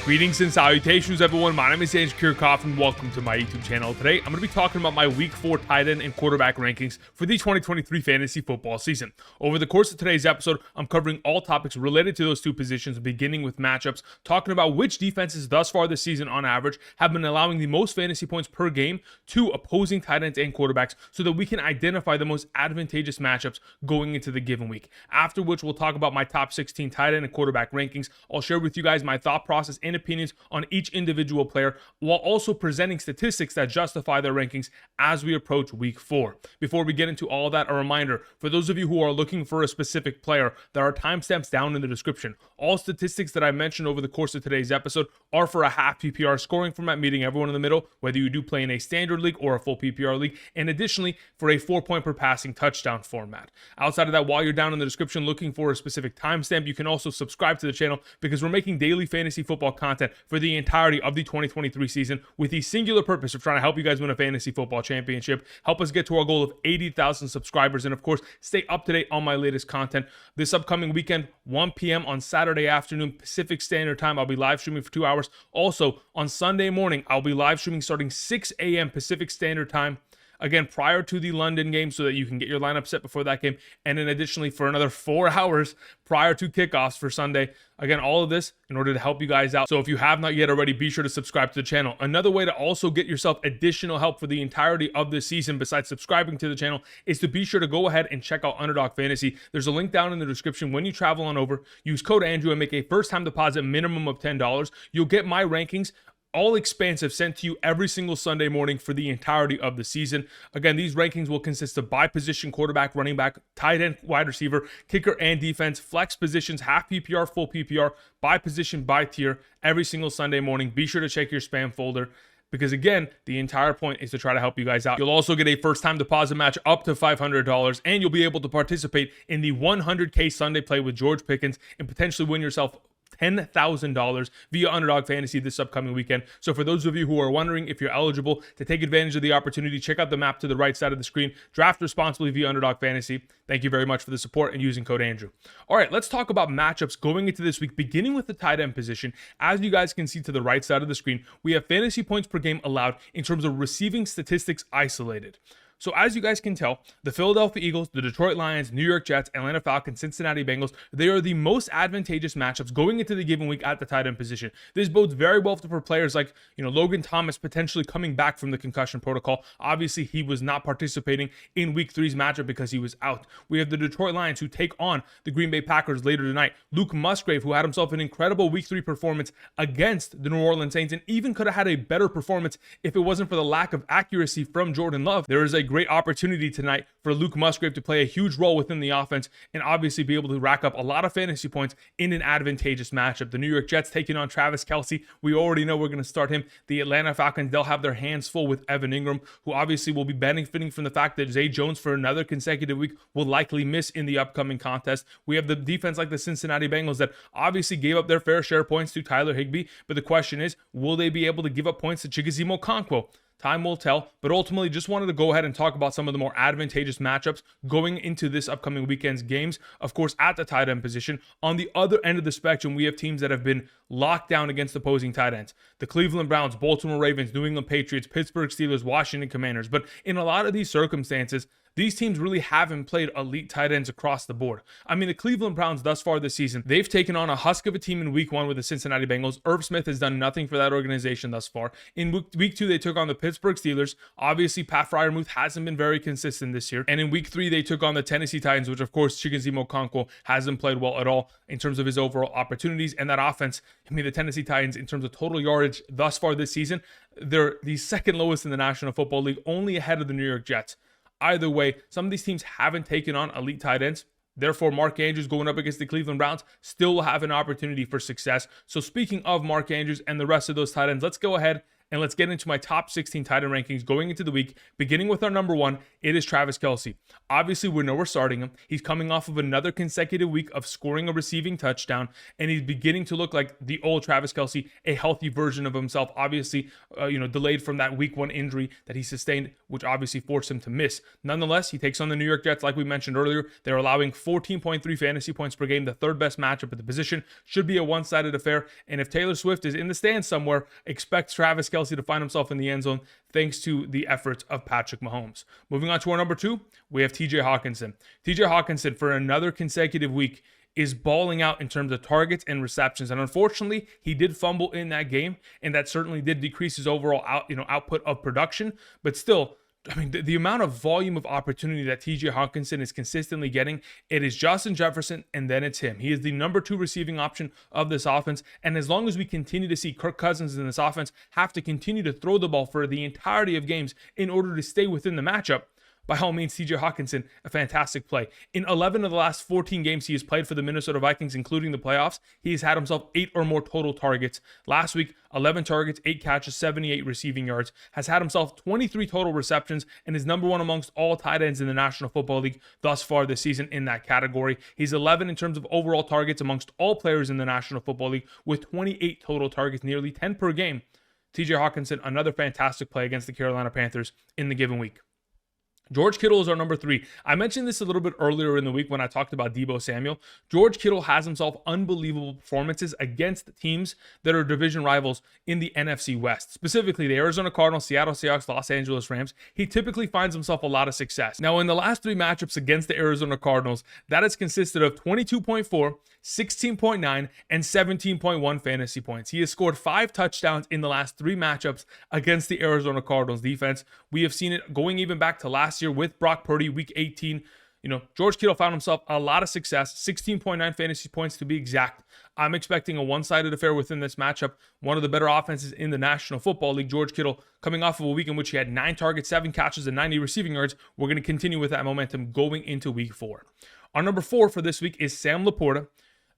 Greetings and salutations, everyone. My name is Kirk Cousins, and welcome to my YouTube channel. Today, I'm going to be talking about my Week 4 tight end and quarterback rankings for the 2023 fantasy football season. Over the course of today's episode, I'm covering all topics related to those two positions, beginning with matchups, talking about which defenses thus far this season on average have been allowing the most fantasy points per game to opposing tight ends and quarterbacks so that we can identify the most advantageous matchups going into the given week. After which, we'll talk about my top 16 tight end and quarterback rankings. I'll share with you guys my thought process and opinions on each individual player while also presenting statistics that justify their rankings as we approach week 4. Before we get into all that, a reminder for those of you who are looking for a specific player, there are timestamps down in the description. All statistics that I mentioned over the course of today's episode are for a half PPR scoring format, meeting everyone in the middle, whether you do play in a standard league or a full PPR league, and additionally for a 4-point per passing touchdown format. Outside of that, while you're down in the description looking for a specific timestamp, you can also subscribe to the channel because we're making daily fantasy football content for the entirety of the 2023 season with the singular purpose of trying to help you guys win a fantasy football championship, help us get to our goal of 80,000 subscribers, and of course, stay up to date on my latest content. This upcoming weekend, 1 p.m. on Saturday afternoon, Pacific Standard Time, I'll be live streaming for 2 hours. Also, on Sunday morning, I'll be live streaming starting 6 a.m. Pacific Standard Time. Again, prior to the London game so that you can get your lineup set before that game. And then additionally for another 4 hours prior to kickoffs for Sunday. Again, all of this in order to help you guys out. So if you have not yet already, be sure to subscribe to the channel. Another way to also get yourself additional help for the entirety of this season besides subscribing to the channel is to be sure to go ahead and check out Underdog Fantasy. There's a link down in the description. When you travel on over, use code Andrew and make a first-time deposit minimum of $10. You'll get my rankings all expansive sent to you every single Sunday morning for the entirety of the season. Again, these rankings will consist of by position, quarterback, running back, tight end, wide receiver, kicker, and defense, flex positions, half PPR, full PPR, by position, by tier, every single Sunday morning. Be sure to check your spam folder, because again, the entire point is to try to help you guys out. You'll also get a first-time deposit match up to $500, and you'll be able to participate in the 100K Sunday play with George Pickens and potentially win yourself $10,000 via Underdog Fantasy this upcoming weekend. So for those of you who are wondering if you're eligible to take advantage of the opportunity, check out the map to the right side of the screen. Draft responsibly via Underdog Fantasy. Thank you very much for the support and using code Andrew. All right, let's talk about matchups going into this week, beginning with the tight end position. As you guys can see to the right side of the screen, we have fantasy points per game allowed in terms of receiving statistics isolated. So as you guys can tell, the Philadelphia Eagles, the Detroit Lions, New York Jets, Atlanta Falcons, Cincinnati Bengals, they are the most advantageous matchups going into the given week at the tight end position. This bodes very well for players like, Logan Thomas potentially coming back from the concussion protocol. Obviously, he was not participating in week 3's matchup because he was out. We have the Detroit Lions who take on the Green Bay Packers later tonight. Luke Musgrave, who had himself an incredible week 3 performance against the New Orleans Saints and even could have had a better performance if it wasn't for the lack of accuracy from Jordan Love. There is a great opportunity tonight for Luke Musgrave to play a huge role within the offense and obviously be able to rack up a lot of fantasy points in an advantageous matchup. The New York Jets taking on Travis Kelce. We already know we're going to start him. The Atlanta Falcons, they'll have their hands full with Evan Engram, who obviously will be benefiting from the fact that Zay Jones for another consecutive week will likely miss in the upcoming contest. We have the defense like the Cincinnati Bengals that obviously gave up their fair share of points to Tyler Higbee, but the question is, will they be able to give up points to Chigoziem Okonkwo? Time will tell, but ultimately just wanted to go ahead and talk about some of the more advantageous matchups going into this upcoming weekend's games. Of course, at the tight end position, on the other end of the spectrum, we have teams that have been locked down against opposing tight ends. The Cleveland Browns, Baltimore Ravens, New England Patriots, Pittsburgh Steelers, Washington Commanders. But in a lot of these circumstances, these teams really haven't played elite tight ends across the board. I mean, the Cleveland Browns thus far this season, they've taken on a husk of a team in week 1 with the Cincinnati Bengals. Irv Smith has done nothing for that organization thus far. In week 2, they took on the Pittsburgh Steelers. Obviously, Pat Freiermuth hasn't been very consistent this year. And in week 3, they took on the Tennessee Titans, which of course, Chigoziem Okonkwo hasn't played well at all in terms of his overall opportunities. And that offense, the Tennessee Titans, in terms of total yardage thus far this season, they're the second lowest in the National Football League, only ahead of the New York Jets. Either way, some of these teams haven't taken on elite tight ends. Therefore, Mark Andrews going up against the Cleveland Browns still will have an opportunity for success. So speaking of Mark Andrews and the rest of those tight ends, let's go ahead And let's get into my top 16 tight end rankings going into the week. Beginning with our number 1, it is Travis Kelce. Obviously, we know we're starting him. He's coming off of another consecutive week of scoring a receiving touchdown, and he's beginning to look like the old Travis Kelce, a healthy version of himself. Obviously, delayed from that week 1 injury that he sustained, which obviously forced him to miss. Nonetheless, he takes on the New York Jets, like we mentioned earlier. They're allowing 14.3 fantasy points per game, the third best matchup at the position. Should be a one-sided affair. And if Taylor Swift is in the stands somewhere, expect Travis Kelce to find himself in the end zone thanks to the efforts of Patrick Mahomes. Moving on to our number 2, we have TJ Hockenson. TJ Hockenson, for another consecutive week, is balling out in terms of targets and receptions. And unfortunately, he did fumble in that game, and that certainly did decrease his overall output of production. But still, I mean, the amount of volume of opportunity that TJ Hockenson is consistently getting, it is Justin Jefferson, and then it's him. He is the number 2 receiving option of this offense. And as long as we continue to see Kirk Cousins in this offense have to continue to throw the ball for the entirety of games in order to stay within the matchup, by all means, TJ Hockenson, a fantastic play. In 11 of the last 14 games he has played for the Minnesota Vikings, including the playoffs, he has had himself 8 or more total targets. Last week, 11 targets, 8 catches, 78 receiving yards. Has had himself 23 total receptions and is number 1 amongst all tight ends in the National Football League thus far this season in that category. He's 11 in terms of overall targets amongst all players in the National Football League with 28 total targets, nearly 10 per game. TJ Hockenson, another fantastic play against the Carolina Panthers in the given week. George Kittle is our number 3. I mentioned this a little bit earlier in the week when I talked about Deebo Samuel. George Kittle has himself unbelievable performances against teams that are division rivals in the NFC West, specifically the Arizona Cardinals, Seattle Seahawks, Los Angeles Rams. He typically finds himself a lot of success. Now, in the last 3 matchups against the Arizona Cardinals, that has consisted of 22.4, 16.9, and 17.1 fantasy points. He has scored 5 touchdowns in the last 3 matchups against the Arizona Cardinals defense. We have seen it going even back to last year with Brock Purdy, week 18. George Kittle found himself a lot of success, 16.9 fantasy points to be exact. I'm expecting a one-sided affair within this matchup. One of the better offenses in the National Football League. George Kittle coming off of a week in which he had 9 targets, 7 catches, and 90 receiving yards. We're going to continue with that momentum going into week 4. Our number 4 for this week is Sam LaPorta,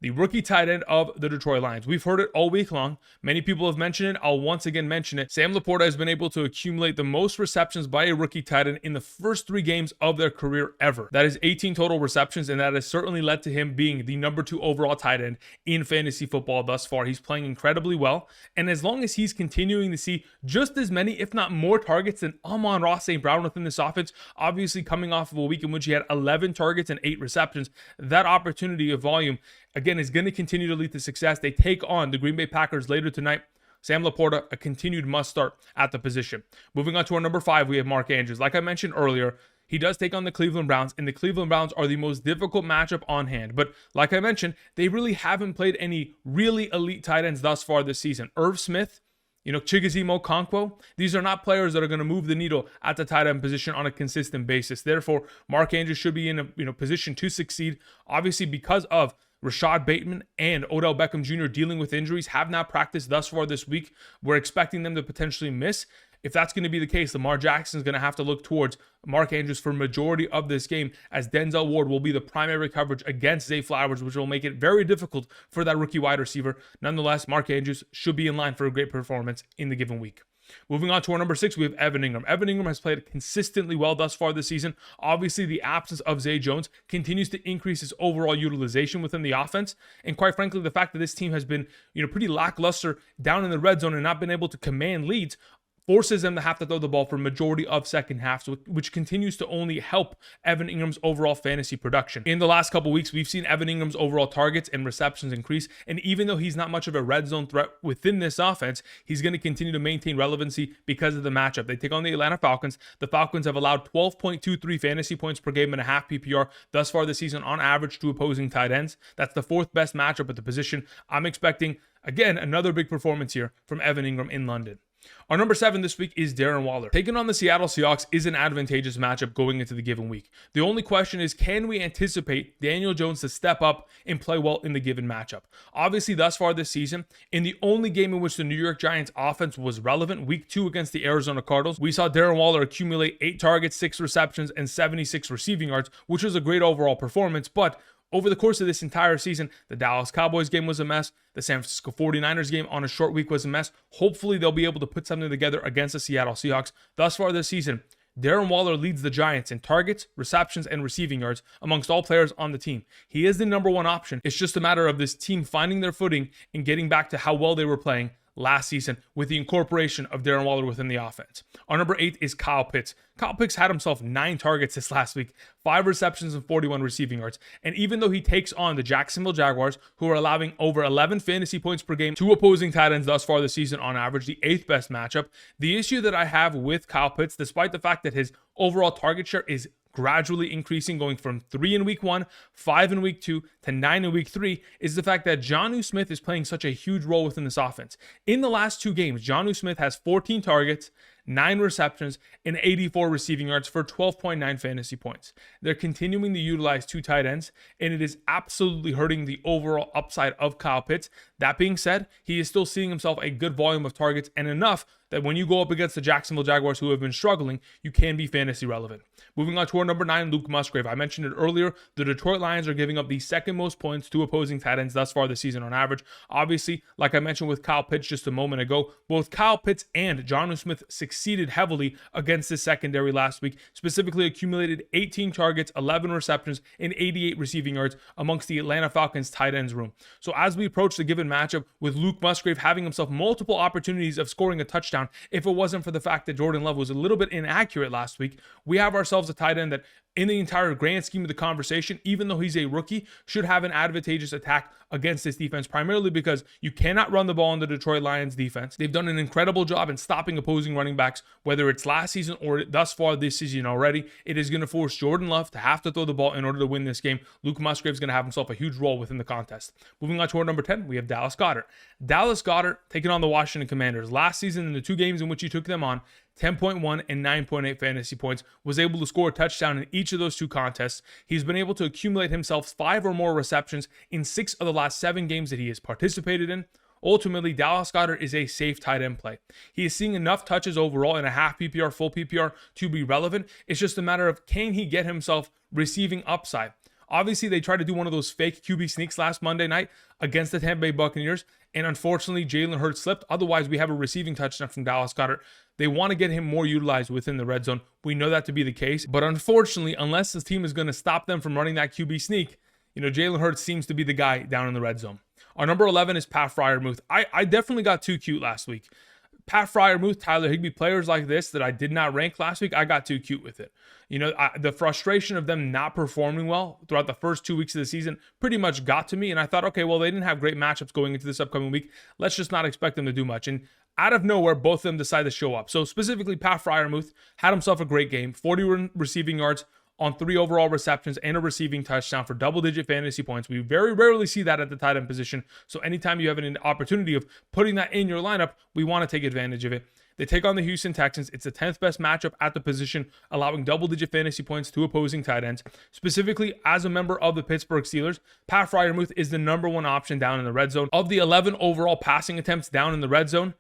the rookie tight end of the Detroit Lions. We've heard it all week long. Many people have mentioned it. I'll once again mention it. Sam LaPorta has been able to accumulate the most receptions by a rookie tight end in the first 3 games of their career ever. That is 18 total receptions, and that has certainly led to him being the number 2 overall tight end in fantasy football thus far. He's playing incredibly well, and as long as he's continuing to see just as many, if not more targets than Amon-Ra St. Brown within this offense, obviously coming off of a week in which he had 11 targets and 8 receptions, that opportunity of volume again is going to continue to lead to success. They take on the Green Bay Packers later tonight. Sam LaPorta, a continued must start at the position. Moving on to our number 5, we have Mark Andrews. Like I mentioned earlier, he does take on the Cleveland Browns, and the Cleveland Browns are the most difficult matchup on hand. But like I mentioned, they really haven't played any really elite tight ends thus far this season. Irv Smith, Chigoziem Okonkwo, these are not players that are going to move the needle at the tight end position on a consistent basis. Therefore, Mark Andrews should be in a position to succeed. Obviously, because of Rashad Bateman and Odell Beckham Jr. dealing with injuries, have not practiced thus far this week. We're expecting them to potentially miss. If that's going to be the case, Lamar Jackson is going to have to look towards Mark Andrews for majority of this game, as Denzel Ward will be the primary coverage against Zay Flowers, which will make it very difficult for that rookie wide receiver. Nonetheless, Mark Andrews should be in line for a great performance in the given week. Moving on to our number 6, we have Evan Engram. Evan Engram has played consistently well thus far this season. Obviously, the absence of Zay Jones continues to increase his overall utilization within the offense. And quite frankly, the fact that this team has been, pretty lackluster down in the red zone and not been able to command leads forces them to have to throw the ball for majority of second halves, which continues to only help Evan Ingram's overall fantasy production. In the last couple weeks, we've seen Evan Ingram's overall targets and receptions increase, and even though he's not much of a red zone threat within this offense, he's going to continue to maintain relevancy because of the matchup. They take on the Atlanta Falcons. The Falcons have allowed 12.23 fantasy points per game and a half PPR thus far this season on average to opposing tight ends. That's the 4th best matchup at the position. I'm expecting, again, another big performance here from Evan Engram in London. Our number 7 this week is Darren Waller. Taking on the Seattle Seahawks is an advantageous matchup going into the given week. The only question is, can we anticipate Daniel Jones to step up and play well in the given matchup? Obviously, thus far this season, in the only game in which the New York Giants offense was relevant, week 2 against the Arizona Cardinals, we saw Darren Waller accumulate 8 targets, 6 receptions, and 76 receiving yards, which was a great overall performance. But Over the course of this entire season, the Dallas Cowboys game was a mess. The San Francisco 49ers game on a short week was a mess. Hopefully, they'll be able to put something together against the Seattle Seahawks. Thus far this season, Darren Waller leads the Giants in targets, receptions, and receiving yards amongst all players on the team. He is the number one option. It's just a matter of this team finding their footing and getting back to how well they were playing last season with the incorporation of Darren Waller within the offense. Our number 8 is Kyle Pitts. Kyle Pitts had himself 9 targets this last week, 5 receptions and 41 receiving yards. And even though he takes on the Jacksonville Jaguars, who are allowing over 11 fantasy points per game to opposing tight ends thus far this season on average, the 8th best matchup, the issue that I have with Kyle Pitts, despite the fact that his overall target share is gradually increasing, going from 3 in week 1, 5 in week 2, to 9 in week 3, is the fact that Geno Smith is playing such a huge role within this offense. In the last 2 games, Geno Smith has 14 targets, 9 receptions, and 84 receiving yards for 12.9 fantasy points. They're continuing to utilize 2 tight ends, and it is absolutely hurting the overall upside of Kyle Pitts. That being said, he is still seeing himself a good volume of targets and enough that when you go up against the Jacksonville Jaguars, who have been struggling, you can be fantasy relevant. Moving on to our number 9, Luke Musgrave. I mentioned it earlier. The Detroit Lions are giving up the second most points to opposing tight ends thus far this season on average. Obviously, like I mentioned with Kyle Pitts just a moment ago, both Kyle Pitts and Geno Smith succeeded heavily against this secondary last week, specifically accumulated 18 targets, 11 receptions, and 88 receiving yards amongst the Atlanta Falcons tight ends room. So as we approach the given matchup with Luke Musgrave having himself multiple opportunities of scoring a touchdown, if it wasn't for the fact that Jordan Love was a little bit inaccurate last week, we have ourselves a tight end that in the entire grand scheme of the conversation, even though he's a rookie, should have an advantageous attack against this defense, primarily because you cannot run the ball in the Detroit Lions defense. They've done an incredible job in stopping opposing running backs, whether it's last season or thus far this season already. It is going to force Jordan Love to have to throw the ball in order to win this game. Luke Musgrave is going to have himself a huge role within the contest. Moving on to our number 10, we have Dallas Goedert. Dallas Goedert taking on the Washington Commanders. Last season, in the 2 games in which he took them on, 10.1 and 9.8 fantasy points, was able to score a touchdown in each of those 2 contests. He's been able to accumulate himself 5 or more receptions in 6 of the last 7 games that he has participated in. Ultimately, Dallas Goedert is a safe tight end play. He is seeing enough touches overall in a half PPR, full PPR to be relevant. It's just a matter of, can he get himself receiving upside? Obviously, they tried to do one of those fake QB sneaks last Monday night against the Tampa Bay Buccaneers, and unfortunately, Jalen Hurts slipped. Otherwise, we have a receiving touchdown from Dallas Goedert. They want to get him more utilized within the red zone. We know that to be the case, but unfortunately, unless this team is going to stop them from running that QB sneak, Jalen Hurts seems to be the guy down in the red zone. Our number 11 is Pat Freiermuth. I definitely got too cute last week. Pat Freiermuth, Tyler Higbee, players like this that I did not rank last week, I got too cute with it. The frustration of them not performing well throughout the first 2 weeks of the season pretty much got to me, and I thought, okay, well, they didn't have great matchups going into this upcoming week. Let's just not expect them to do much. And out of nowhere, both of them decided to show up. So specifically, Pat Freiermuth had himself a great game, 40 receiving yards on 3 overall receptions and a receiving touchdown for double-digit fantasy points. We very rarely see that at the tight end position. So anytime you have an opportunity of putting that in your lineup, we want to take advantage of it. They take on the Houston Texans. It's the 10th best matchup at the position, allowing double-digit fantasy points to opposing tight ends. Specifically, as a member of the Pittsburgh Steelers, Pat Freiermuth is the number 1 option down in the red zone. Of the 11 overall passing attempts down in the red zone,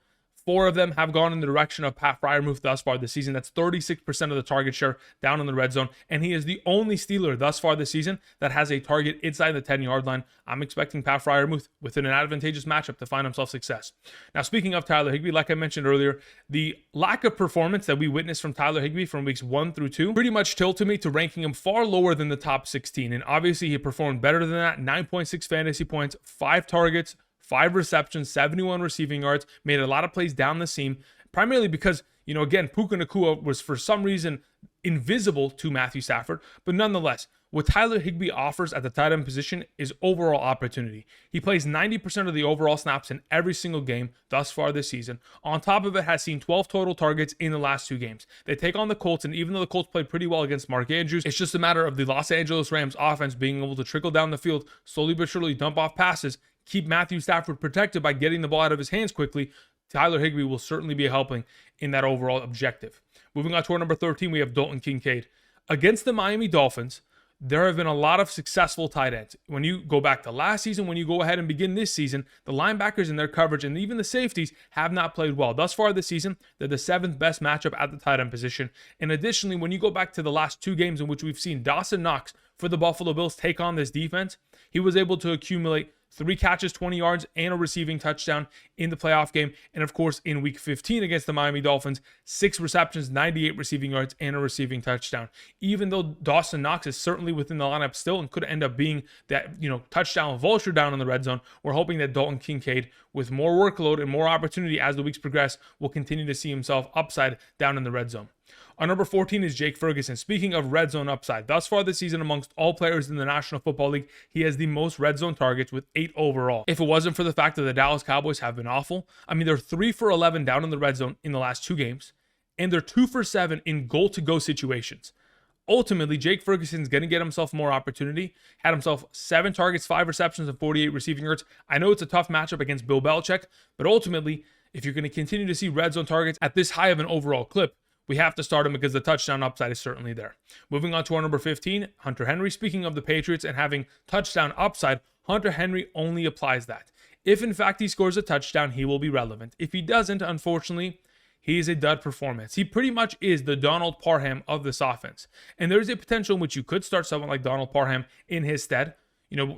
4 of them have gone in the direction of Pat Freiermuth thus far this season. That's 36% of the target share down in the red zone. And he is the only Steeler thus far this season that has a target inside the 10-yard line. I'm expecting Pat Freiermuth within an advantageous matchup to find himself success. Now, speaking of Tyler Higbee, like I mentioned earlier, the lack of performance that we witnessed from Tyler Higbee from weeks 1 through 2 pretty much tilted me to ranking him far lower than the top 16. And obviously, he performed better than that. 9.6 fantasy points, 5 targets, 5 receptions, 71 receiving yards, made a lot of plays down the seam, primarily because, again, Puka Nacua was for some reason invisible to Matthew Stafford, but nonetheless, what Tyler Higbee offers at the tight end position is overall opportunity. He plays 90% of the overall snaps in every single game thus far this season. On top of it, has seen 12 total targets in the last 2 games. They take on the Colts, and even though the Colts played pretty well against Mark Andrews, it's just a matter of the Los Angeles Rams offense being able to trickle down the field, slowly but surely dump off passes, keep Matthew Stafford protected by getting the ball out of his hands quickly. Tyler Higbee will certainly be helping in that overall objective. Moving on to our number 13, we have Dalton Kincaid. Against the Miami Dolphins, there have been a lot of successful tight ends. When you go back to last season, when you go ahead and begin this season, the linebackers and their coverage and even the safeties have not played well. Thus far this season, they're the 7th best matchup at the tight end position. And additionally, when you go back to the last 2 games in which we've seen Dawson Knox for the Buffalo Bills take on this defense. He was able to accumulate 3 catches, 20 yards, and a receiving touchdown in the playoff game. And of course, in week 15 against the Miami Dolphins, 6 receptions, 98 receiving yards, and a receiving touchdown. Even though Dawson Knox is certainly within the lineup still and could end up being that, touchdown vulture down in the red zone, we're hoping that Dalton Kincaid, with more workload and more opportunity as the weeks progress, will continue to see himself upside down in the red zone. Our number 14 is Jake Ferguson. Speaking of red zone upside, thus far this season amongst all players in the National Football League, he has the most red zone targets with 8 overall. If it wasn't for the fact that the Dallas Cowboys have been awful, they're 3 for 11 down in the red zone in the last 2 games, and they're 2 for 7 in goal-to-go situations. Ultimately, Jake Ferguson's going to get himself more opportunity. Had himself 7 targets, 5 receptions, and 48 receiving yards. I know it's a tough matchup against Bill Belichick, but ultimately, if you're going to continue to see red zone targets at this high of an overall clip, we have to start him because the touchdown upside is certainly there. Moving on to our number 15, Hunter Henry. Speaking of the Patriots and having touchdown upside, Hunter Henry only applies that. If in fact he scores a touchdown, he will be relevant. If he doesn't, unfortunately, he is a dud performance. He pretty much is the Donald Parham of this offense. And there is a potential in which you could start someone like Donald Parham in his stead.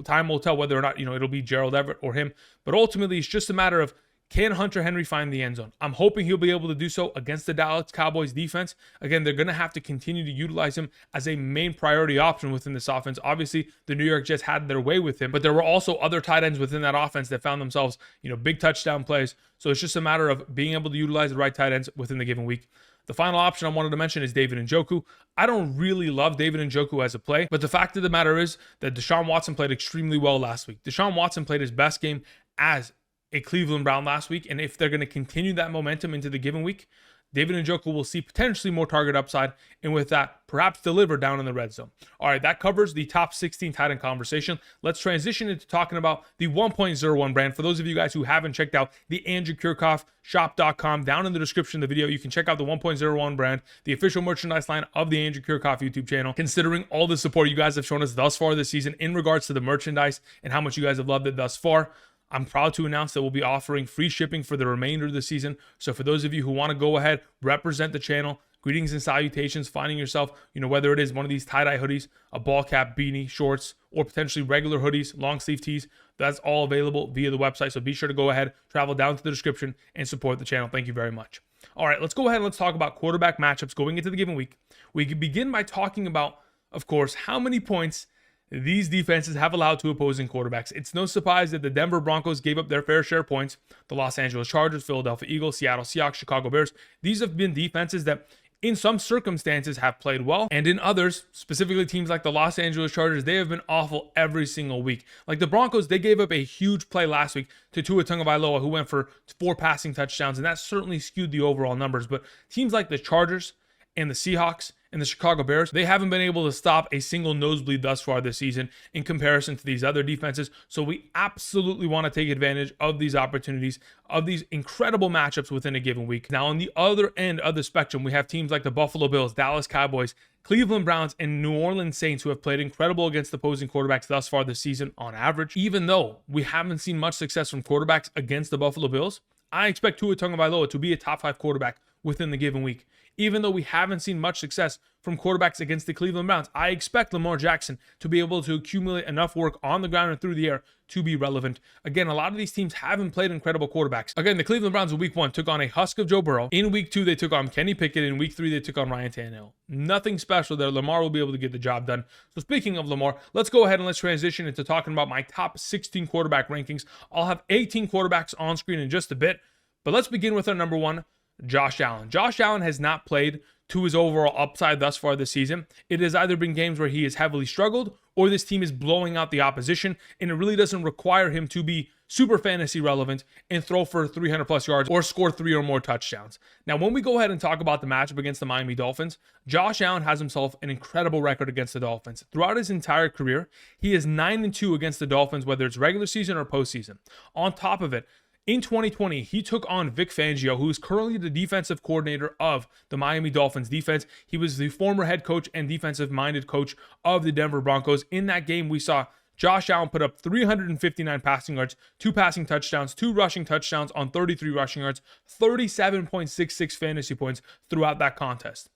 Time will tell whether or not, it'll be Gerald Everett or him. But ultimately, it's just a matter of, can Hunter Henry find the end zone? I'm hoping he'll be able to do so against the Dallas Cowboys defense. Again, they're going to have to continue to utilize him as a main priority option within this offense. Obviously, the New York Jets had their way with him, but there were also other tight ends within that offense that found themselves, big touchdown plays. So it's just a matter of being able to utilize the right tight ends within the given week. The final option I wanted to mention is David Njoku. I don't really love David Njoku as a play, but the fact of the matter is that Deshaun Watson played extremely well last week. Deshaun Watson played his best game as a Cleveland Brown last week, and if they're going to continue that momentum into the given week, David Njoku will see potentially more target upside, and with that, perhaps deliver down in the red zone. All right, that covers the top 16 tight end conversation. Let's transition into talking about the 1.01 brand. For those of you guys who haven't checked out the Andrew Kirchhoff shop.com, down in the description of the video, you can check out the 1.01 brand, the official merchandise line of the Andrew Kirchhoff YouTube channel. Considering all the support you guys have shown us thus far this season in regards to the merchandise and how much you guys have loved it thus far, I'm proud to announce that we'll be offering free shipping for the remainder of the season. So for those of you who want to go ahead, represent the channel, greetings and salutations, finding yourself, whether it is one of these tie-dye hoodies, a ball cap, beanie, shorts, or potentially regular hoodies, long sleeve tees, that's all available via the website. So be sure to go ahead, travel down to the description, and support the channel. Thank you very much. All right, let's go ahead and let's talk about quarterback matchups going into the given week. We can begin by talking about, of course, how many points these defenses have allowed to opposing quarterbacks. It's no surprise that the Denver Broncos gave up their fair share of points. The Los Angeles Chargers, Philadelphia Eagles, Seattle Seahawks, Chicago Bears. These have been defenses that in some circumstances have played well, and in others, specifically teams like the Los Angeles Chargers, they have been awful every single week. Like the Broncos, they gave up a huge play last week to Tua Tagovailoa, who went for 4 passing touchdowns, and that certainly skewed the overall numbers. But teams like the Chargers and the Seahawks and the Chicago Bears, they haven't been able to stop a single nosebleed thus far this season in comparison to these other defenses. So we absolutely want to take advantage of these opportunities, of these incredible matchups within a given week. Now, on the other end of the spectrum, we have teams like the Buffalo Bills, Dallas Cowboys, Cleveland Browns, and New Orleans Saints, who have played incredible against opposing quarterbacks thus far this season on average. Even though we haven't seen much success from quarterbacks against the Buffalo Bills, I expect Tua Tagovailoa to be a top 5 quarterback within the given week. Even though we haven't seen much success from quarterbacks against the Cleveland Browns, I expect Lamar Jackson to be able to accumulate enough work on the ground and through the air to be relevant. Again, a lot of these teams haven't played incredible quarterbacks. Again, the Cleveland Browns in week 1 took on a husk of Joe Burrow. In week 2, they took on Kenny Pickett. In week 3, they took on Ryan Tannehill. Nothing special there. Lamar will be able to get the job done. So speaking of Lamar, let's go ahead and let's transition into talking about my top 16 quarterback rankings. I'll have 18 quarterbacks on screen in just a bit, but let's begin with our number 1, Josh Allen. Josh Allen has not played to his overall upside thus far this season. It has either been games where he has heavily struggled or this team is blowing out the opposition, and it really doesn't require him to be super fantasy relevant and throw for 300 plus yards or score 3 or more touchdowns. Now, when we go ahead and talk about the matchup against the Miami Dolphins, Josh Allen has himself an incredible record against the Dolphins. Throughout his entire career, he is 9-2 against the Dolphins, whether it's regular season or postseason. On top of it, in 2020, he took on Vic Fangio, who is currently the defensive coordinator of the Miami Dolphins defense. He was the former head coach and defensive-minded coach of the Denver Broncos. In that game, we saw Josh Allen put up 359 passing yards, 2 passing touchdowns, 2 rushing touchdowns on 33 rushing yards, 37.66 fantasy points throughout that contest.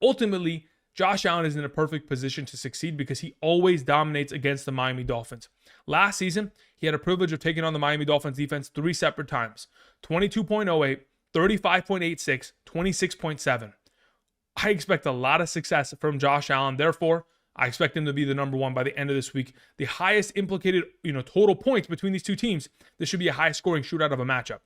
Ultimately, Josh Allen is in a perfect position to succeed because he always dominates against the Miami Dolphins. Last season, he had a privilege of taking on the Miami Dolphins defense 3 separate times: 22.08, 35.86, 26.7. I expect a lot of success from Josh Allen. Therefore, I expect him to be the number one by the end of this week. The highest implicated, total points between these two teams. This should be a high scoring shootout of a matchup.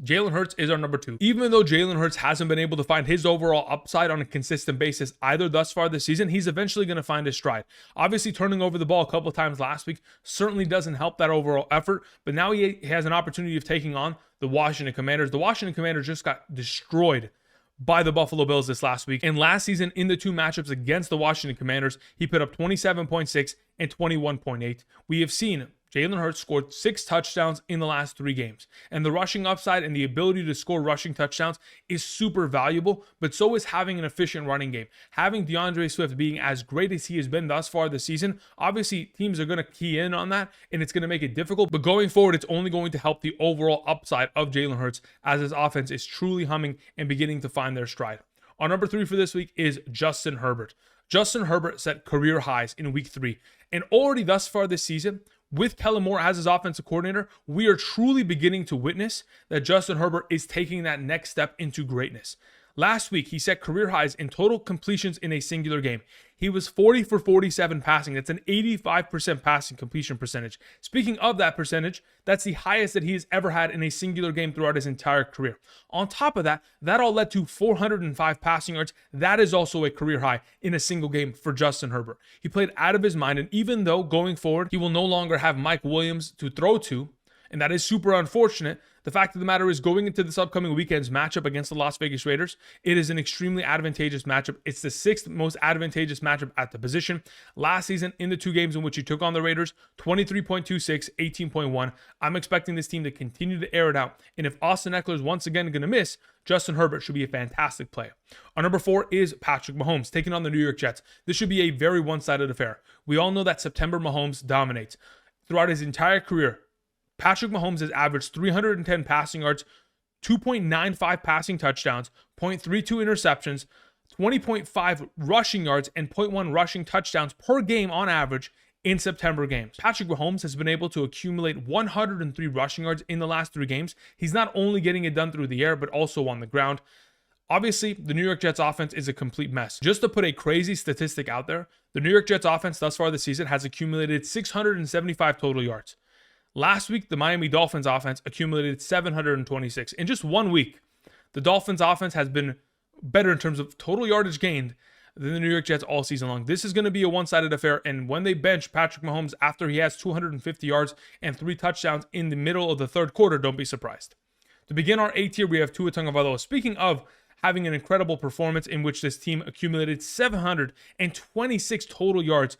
Jalen Hurts is our number 2. Even though Jalen Hurts hasn't been able to find his overall upside on a consistent basis either thus far this season, he's eventually going to find his stride. Obviously, turning over the ball a couple of times last week certainly doesn't help that overall effort, but now he has an opportunity of taking on the Washington Commanders. The Washington Commanders just got destroyed by the Buffalo Bills this last week. And last season, in the 2 matchups against the Washington Commanders, he put up 27.6 and 21.8. We have seen Jalen Hurts scored 6 touchdowns in the last 3 games. And the rushing upside and the ability to score rushing touchdowns is super valuable, but so is having an efficient running game. Having DeAndre Swift being as great as he has been thus far this season, obviously teams are going to key in on that, and it's going to make it difficult. But going forward, it's only going to help the overall upside of Jalen Hurts as his offense is truly humming and beginning to find their stride. Our number 3 for this week is Justin Herbert. Justin Herbert set career highs in week 3, and already thus far this season, with Kellen Moore as his offensive coordinator, we are truly beginning to witness that Justin Herbert is taking that next step into greatness. Last week, he set career highs in total completions in a singular game. He was 40 for 47 passing. That's an 85% passing completion percentage. Speaking of that percentage, that's the highest that he has ever had in a singular game throughout his entire career. On top of that, that all led to 405 passing yards. That is also a career high in a single game for Justin Herbert. He played out of his mind, and even though going forward, he will no longer have Mike Williams to throw to, and that is super unfortunate, the fact of the matter is, going into this upcoming weekend's matchup against the Las Vegas Raiders, it is an extremely advantageous matchup. It's the 6th most advantageous matchup at the position. Last season, in the 2 games in which he took on the Raiders, 23.26, 18.1. I'm expecting this team to continue to air it out. And if Austin Eckler is once again going to miss, Justin Herbert should be a fantastic play. Our number 4 is Patrick Mahomes, taking on the New York Jets. This should be a very one-sided affair. We all know that September Mahomes dominates. Throughout his entire career, Patrick Mahomes has averaged 310 passing yards, 2.95 passing touchdowns, 0.32 interceptions, 20.5 rushing yards, and 0.1 rushing touchdowns per game on average in September games. Patrick Mahomes has been able to accumulate 103 rushing yards in the last 3 games. He's not only getting it done through the air, but also on the ground. Obviously, the New York Jets offense is a complete mess. Just to put a crazy statistic out there, the New York Jets offense thus far this season has accumulated 675 total yards. Last week, the Miami Dolphins offense accumulated 726. In just 1 week, the Dolphins offense has been better in terms of total yardage gained than the New York Jets all season long. This is going to be a one-sided affair, and when they bench Patrick Mahomes after he has 250 yards and 3 touchdowns in the middle of the 3rd quarter, don't be surprised. To begin our A tier, we have Tua Tagovailoa. Speaking of having an incredible performance in which this team accumulated 726 total yards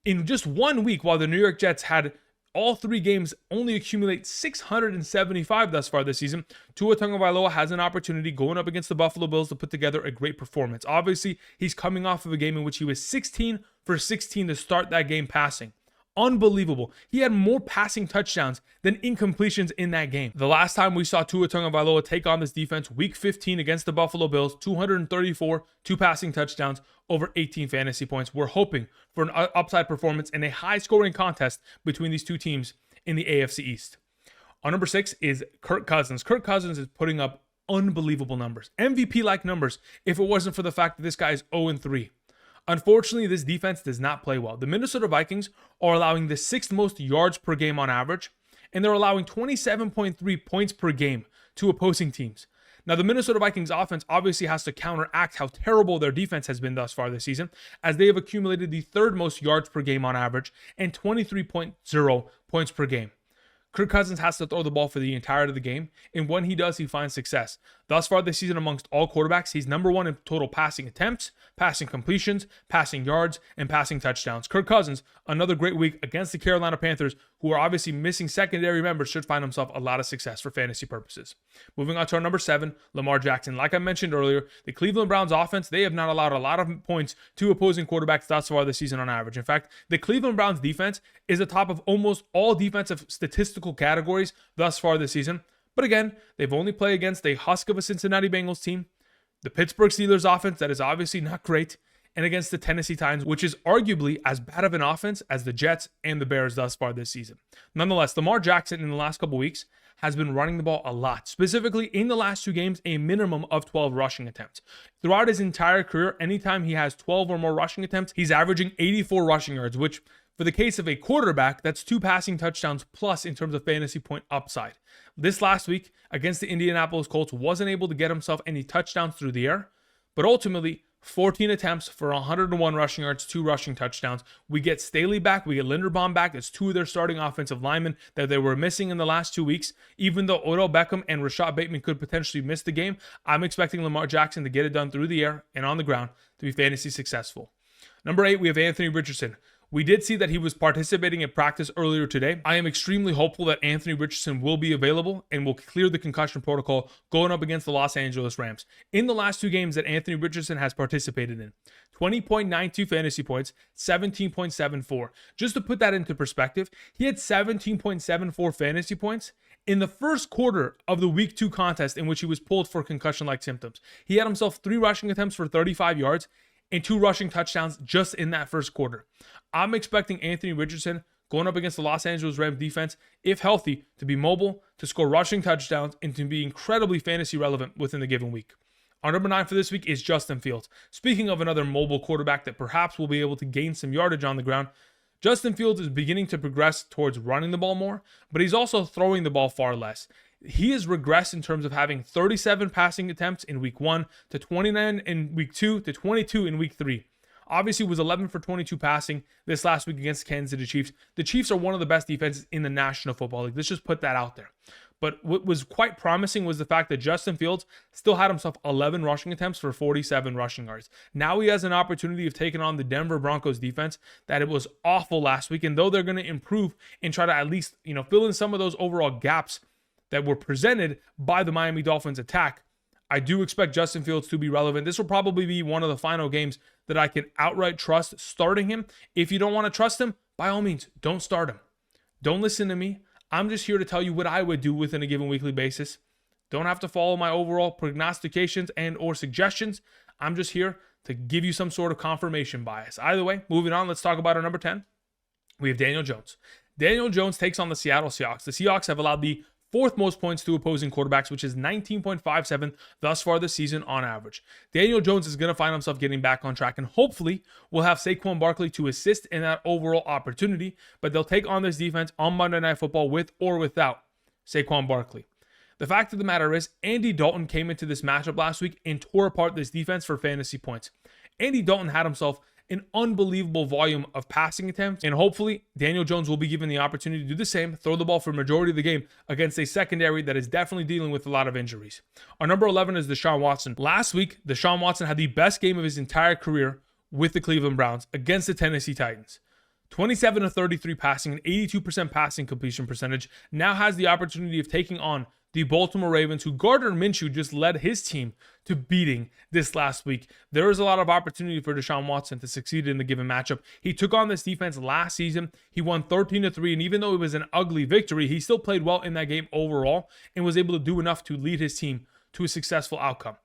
in just 1 week, while the New York Jets had all 3 games only accumulate 675 thus far this season, Tua Tagovailoa has an opportunity going up against the Buffalo Bills to put together a great performance. Obviously, he's coming off of a game in which he was 16 for 16 to start that game passing. Unbelievable. He had more passing touchdowns than incompletions in that game. The last time we saw Tua Tagovailoa take on this defense, week 15 against the Buffalo Bills, 234, 2 passing touchdowns, over 18 fantasy points. We're hoping for an upside performance in a high-scoring contest between these 2 teams in the AFC East. Our number 6 is Kirk Cousins. Kirk Cousins is putting up unbelievable numbers, MVP-like numbers, if it wasn't for the fact that this guy is 0-3. Unfortunately, this defense does not play well. The Minnesota Vikings are allowing the 6th most yards per game on average, and they're allowing 27.3 points per game to opposing teams. Now, the Minnesota Vikings offense obviously has to counteract how terrible their defense has been thus far this season, as they have accumulated the 3rd most yards per game on average and 23.0 points per game. Kirk Cousins has to throw the ball for the entirety of the game, and when he does, he finds success. Thus far this season, amongst all quarterbacks, he's number 1 in total passing attempts, passing completions, passing yards, and passing touchdowns. Kirk Cousins, another great week against the Carolina Panthers, who are obviously missing secondary members, should find himself a lot of success for fantasy purposes. Moving on to our number 7, Lamar Jackson. Like I mentioned earlier, the Cleveland Browns offense, they have not allowed a lot of points to opposing quarterbacks thus far this season on average. In fact, the Cleveland Browns defense is atop of almost all defensive statistical categories thus far this season. But again, they've only played against a husk of a Cincinnati Bengals team, the Pittsburgh Steelers offense that is obviously not great, and against the Tennessee Titans, which is arguably as bad of an offense as the Jets and the Bears thus far this season. Nonetheless, Lamar Jackson in the last couple weeks has been running the ball a lot. Specifically, in the last 2 games, a minimum of 12 rushing attempts. Throughout his entire career, anytime he has 12 or more rushing attempts, he's averaging 84 rushing yards, which for the case of a quarterback, that's 2 passing touchdowns plus in terms of fantasy point upside. This last week against the Indianapolis Colts, wasn't able to get himself any touchdowns through the air, but ultimately 14 attempts for 101 rushing yards, 2 rushing touchdowns. We get Staley back, we get Linderbaum back. That's 2 of their starting offensive linemen that they were missing in the last 2 weeks. Even though Odell Beckham and Rashad Bateman could potentially miss the game, I'm expecting Lamar Jackson to get it done through the air and on the ground to be fantasy successful. Number 8, we have Anthony Richardson. We did see that he was participating in practice earlier today. I am extremely hopeful that Anthony Richardson will be available and will clear the concussion protocol going up against the Los Angeles Rams. In the last 2 games that Anthony Richardson has participated in, 20.92 fantasy points, 17.74. Just to put that into perspective, he had 17.74 fantasy points in the first quarter of the week 2 contest in which he was pulled for concussion-like symptoms. He had himself 3 rushing attempts for 35 yards and 2 rushing touchdowns just in that first quarter. I'm expecting Anthony Richardson going up against the Los Angeles Rams defense, if healthy, to be mobile, to score rushing touchdowns, and to be incredibly fantasy relevant within the given week. Our number 9 for this week is Justin Fields. Speaking of another mobile quarterback that perhaps will be able to gain some yardage on the ground, Justin Fields is beginning to progress towards running the ball more, but he's also throwing the ball far less. He has regressed in terms of having 37 passing attempts in week 1 to 29 in week 2 to 22 in week 3. Obviously, was 11 for 22 passing this last week against Kansas City Chiefs. The Chiefs are one of the best defenses in the National Football League. Let's just put that out there. But what was quite promising was the fact that Justin Fields still had himself 11 rushing attempts for 47 rushing yards. Now he has an opportunity of taking on the Denver Broncos defense that it was awful last week. And though they're going to improve and try to at least, fill in some of those overall gaps that were presented by the Miami Dolphins attack, I do expect Justin Fields to be relevant. This will probably be one of the final games that I can outright trust starting him. If you don't want to trust him, by all means, don't start him. Don't listen to me. I'm just here to tell you what I would do within a given weekly basis. Don't have to follow my overall prognostications and or suggestions. I'm just here to give you some sort of confirmation bias. Either way, moving on, let's talk about our number 10. We have Daniel Jones. Daniel Jones takes on the Seattle Seahawks. The Seahawks have allowed the 4th most points to opposing quarterbacks, which is 19.57 thus far this season on average. Daniel Jones is going to find himself getting back on track, and hopefully will have Saquon Barkley to assist in that overall opportunity, but they'll take on this defense on Monday Night Football with or without Saquon Barkley. The fact of the matter is, Andy Dalton came into this matchup last week and tore apart this defense for fantasy points. Andy Dalton had himself an unbelievable volume of passing attempts, and hopefully Daniel Jones will be given the opportunity to do the same, throw the ball for a majority of the game against a secondary that is definitely dealing with a lot of injuries. Our number 11 is Deshaun Watson. Last week, Deshaun Watson had the best game of his entire career with the Cleveland Browns against the Tennessee Titans. 27 of 33 passing, an 82% passing completion percentage, now has the opportunity of taking on the Baltimore Ravens, who Gardner Minshew just led his team to beating this last week. There is a lot of opportunity for Deshaun Watson to succeed in the given matchup. He took on this defense last season. He won 13-3, and even though it was an ugly victory, he still played well in that game overall and was able to do enough to lead his team to a successful outcome.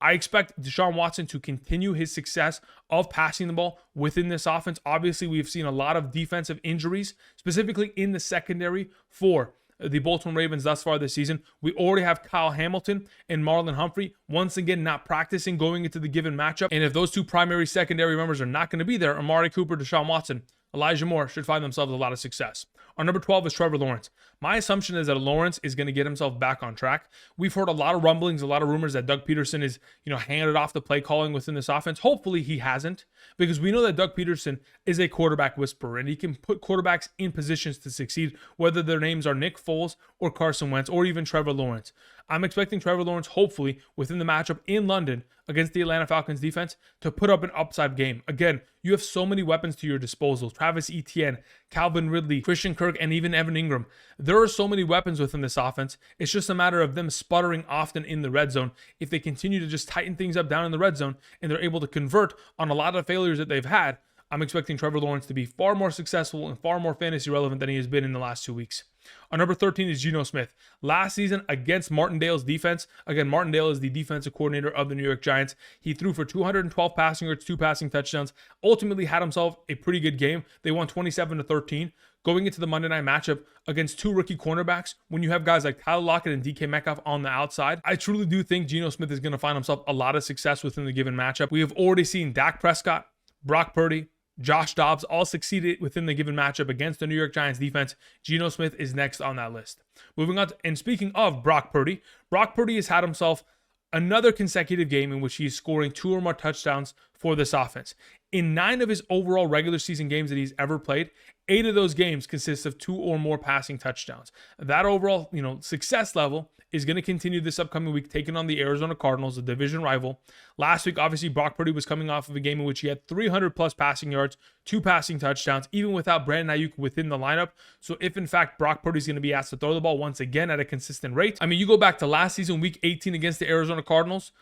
I expect Deshaun Watson to continue his success of passing the ball within this offense. Obviously, we've seen a lot of defensive injuries, specifically in the secondary for the Baltimore Ravens thus far this season. We already have Kyle Hamilton and Marlon Humphrey once again not practicing going into the given matchup. And if those 2 primary secondary members are not going to be there, Amari Cooper, Deshaun Watson, Elijah Moore should find themselves a lot of success. Our number 12 is Trevor Lawrence. My assumption is that Lawrence is going to get himself back on track. We've heard a lot of rumblings, a lot of rumors that Doug Peterson is, handed off the play calling within this offense. Hopefully he hasn't, because we know that Doug Peterson is a quarterback whisperer, and he can put quarterbacks in positions to succeed, whether their names are Nick Foles or Carson Wentz or even Trevor Lawrence. I'm expecting Trevor Lawrence, hopefully, within the matchup in London against the Atlanta Falcons defense, to put up an upside game. Again, you have so many weapons to your disposal. Travis Etienne, Calvin Ridley, Christian Kirk, and even Evan Engram. There are so many weapons within this offense. It's just a matter of them sputtering often in the red zone. If they continue to just tighten things up down in the red zone and they're able to convert on a lot of failures that they've had, I'm expecting Trevor Lawrence to be far more successful and far more fantasy relevant than he has been in the last 2 weeks. Our number 13 is Geno Smith. Last season against Martindale's defense, again, Martindale is the defensive coordinator of the New York Giants. He threw for 212 passing yards, 2 passing touchdowns, ultimately had himself a pretty good game. They won 27-13. Going into the Monday night matchup against 2 rookie cornerbacks, when you have guys like Tyler Lockett and DK Metcalf on the outside, I truly do think Geno Smith is going to find himself a lot of success within the given matchup. We have already seen Dak Prescott, Brock Purdy, Josh Dobbs all succeeded within the given matchup against the New York Giants defense. Geno Smith is next on that list. Moving on, and speaking of Brock Purdy has had himself another consecutive game in which he is scoring 2 or more touchdowns for this offense. In 9 of his overall regular season games that he's ever played, 8 of those games consist of 2 or more passing touchdowns. That overall, success level is going to continue this upcoming week, taking on the Arizona Cardinals, a division rival. Last week, obviously, Brock Purdy was coming off of a game in which he had 300 plus passing yards, 2 passing touchdowns, even without Brandon Ayuk within the lineup. So if in fact Brock Purdy is going to be asked to throw the ball once again at a consistent rate, you go back to last season, week 18 against the Arizona Cardinals,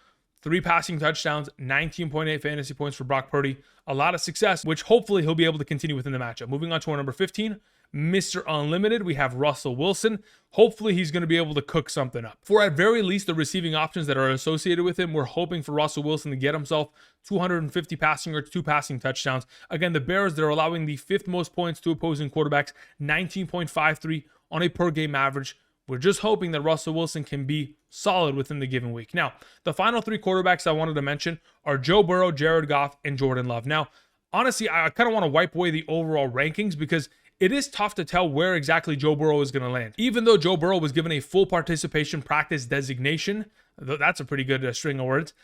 3 passing touchdowns, 19.8 fantasy points for Brock Purdy. A lot of success, which hopefully he'll be able to continue within the matchup. Moving on to our number 15, Mr. Unlimited, we have Russell Wilson. Hopefully he's going to be able to cook something up. For at very least the receiving options that are associated with him, we're hoping for Russell Wilson to get himself 250 passing yards, 2 passing touchdowns. Again, the Bears, they're allowing the 5th most points to opposing quarterbacks, 19.53 on a per game average. We're just hoping that Russell Wilson can be solid within the given week. Now, the final 3 quarterbacks I wanted to mention are Joe Burrow, Jared Goff, and Jordan Love. Now, honestly, I kind of want to wipe away the overall rankings because it is tough to tell where exactly Joe Burrow is going to land. Even though Joe Burrow was given a full participation practice designation, that's a pretty good string of words,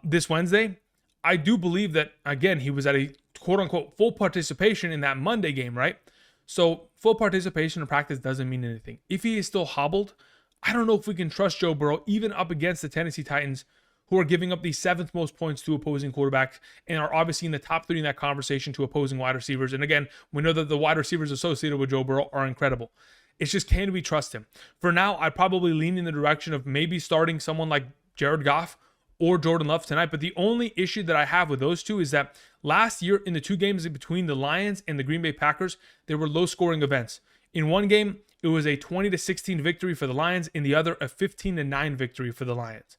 this Wednesday, I do believe that, again, he was at a quote-unquote full participation in that Monday game, right? So full participation in practice doesn't mean anything. If he is still hobbled, I don't know if we can trust Joe Burrow, even up against the Tennessee Titans, who are giving up the 7th most points to opposing quarterbacks and are obviously in the top 3 in that conversation to opposing wide receivers. And again, we know that the wide receivers associated with Joe Burrow are incredible. It's just, can we trust him? For now, I probably lean in the direction of maybe starting someone like Jared Goff or Jordan Love tonight. But the only issue that I have with those two is that last year in the 2 games between the Lions and the Green Bay Packers, there were low scoring events. In one game, it was a 20-16 victory for the Lions. In the other, a 15-9 victory for the Lions.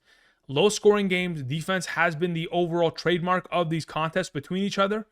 Low scoring games, defense has been the overall trademark of these contests between each other.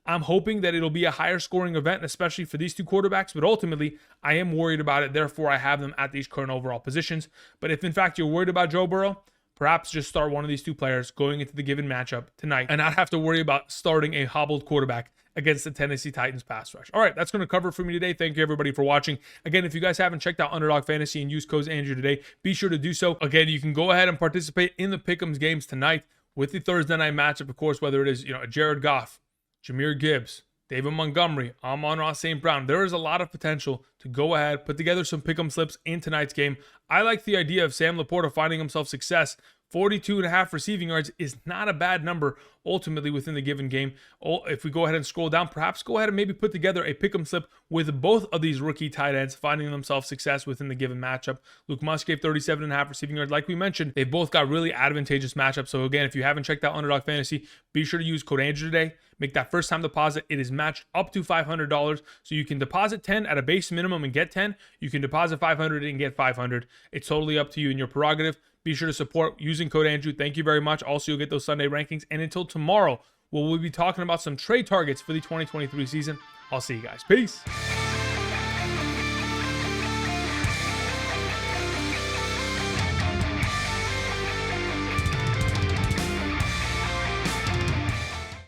I'm hoping that it'll be a higher scoring event, especially for these 2 quarterbacks, but ultimately I am worried about it. Therefore, I have them at these current overall positions. But if in fact you're worried about Joe Burrow, perhaps just start one of these 2 players going into the given matchup tonight and not have to worry about starting a hobbled quarterback against the Tennessee Titans pass rush. All right, that's going to cover it for me today. Thank you, everybody, for watching. Again, if you guys haven't checked out Underdog Fantasy and use code Andrew today, be sure to do so. Again, you can go ahead and participate in the Pick'ems games tonight with the Thursday night matchup, of course, whether it is a Jared Goff, Jahmyr Gibbs, David Montgomery, Amon-Ra St. Brown. There is a lot of potential to go ahead, put together some Pick'em slips in tonight's game. I like the idea of Sam LaPorta finding himself success. 42.5 receiving yards is not a bad number ultimately within the given game. If we go ahead and scroll down, perhaps go ahead and maybe put together a pick'em slip with both of these rookie tight ends finding themselves success within the given matchup. Luke Musgrave, 37.5 receiving yards. Like we mentioned, they both got really advantageous matchups. So again, if you haven't checked out Underdog Fantasy, be sure to use code Andrew today. Make that first time deposit. It is matched up to $500. So you can deposit 10 at a base minimum and get 10. You can deposit 500 and get 500. It's totally up to you and your prerogative. Be sure to support using code Andrew. Thank you very much. Also, you'll get those Sunday rankings. And until tomorrow, we'll be talking about some trade targets for the 2023 season. I'll see you guys. Peace.